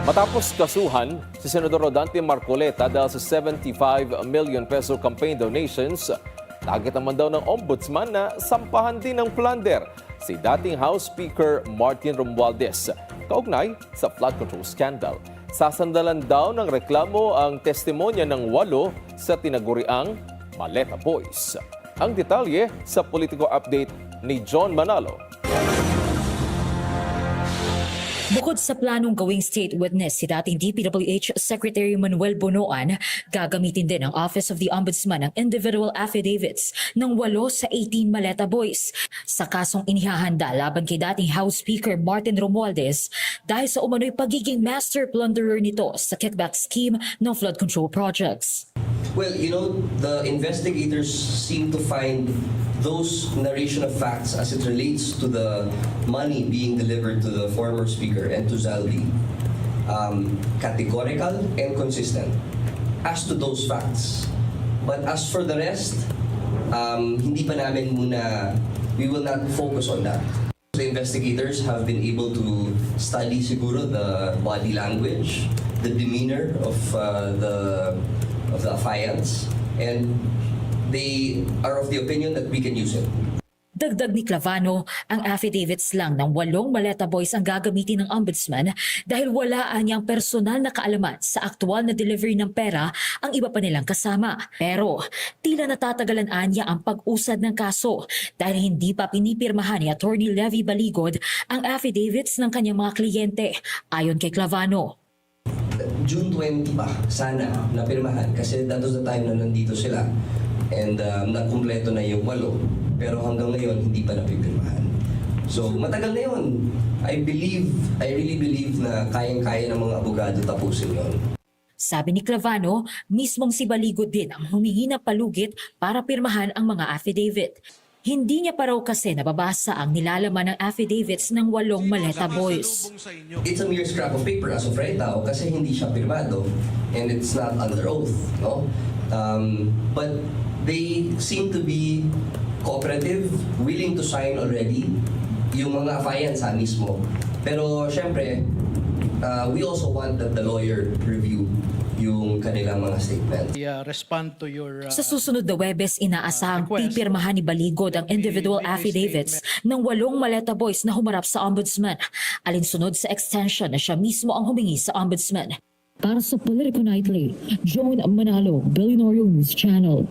Matapos kasuhan si Senador Rodante Marcoleta dahil sa 75 million peso campaign donations, target naman daw ng ombudsman na sampahan din ng plunder si dating House Speaker Martin Romualdez kaugnay sa flood control scandal. Sasandalan daw ng reklamo ang testimonya ng 8 sa tinaguriang Maleta Boys. Ang detalye sa Politico Update ni John Manalo. Bukod sa planong gawing state witness si dating DPWH Secretary Manuel Bonoan, gagamitin din ang Office of the Ombudsman ang individual affidavits ng 8 sa 18 Maleta Boys sa kasong inihahanda laban kay dating House Speaker Martin Romualdez dahil sa umano'y pagiging master plunderer nito sa kickback scheme ng flood control projects. Well, the investigators seem to find those narration of facts as it relates to the money being delivered to the former speaker and to Zaldi categorical and consistent as to those facts. But as for the rest, hindi pa namin we will not focus on that. The investigators have been able to study siguro the body language, the demeanor of the affiants, and they are of the opinion that we can use it. Dagdag ni Clavano, ang affidavits lang ng 8 Maleta Boys ang gagamitin ng ombudsman dahil wala niyang personal na kaalaman sa aktual na delivery ng pera ang iba pa nilang kasama. Pero tila natatagalan niya ang pag-usad ng kaso dahil hindi pa pinipirmahan ni Attorney Levy Baligod ang affidavits ng kanyang mga kliyente ayon kay Clavano. June 20 pa, sana, napirmahan. Kasi that was the time na nandito sila. And nakumpleto na yung 8. Pero hanggang ngayon, hindi pa napipirmahan. So, matagal na yun. I really believe na kayang-kaya ng mga abogado tapusin yun. Sabi ni Clavano, mismong si Baligod din ang humingi ng palugit para pirmahan ang mga affidavit. Hindi niya pa raw kasi nababasa ang nilalaman ng affidavits ng 8 Maleta Boys. It's a mere scrap of paper as of right now kasi hindi siya pirmado and it's not under oath, no? But they seem to be cooperative, willing to sign already yung mga affiants mismo. Pero syempre, we also want that the lawyer review yung kanilang mga statement. Respond to your Sa susunod na Webes, inaasahang pipirmahan ni Baligod ang individual affidavits ng 8 Maleta Boys na humarap sa ombudsman, alinsunod sa extension na siya mismo ang humingi sa ombudsman. Para sa Politico Nightly, John Manalo, Billionaire News Channel.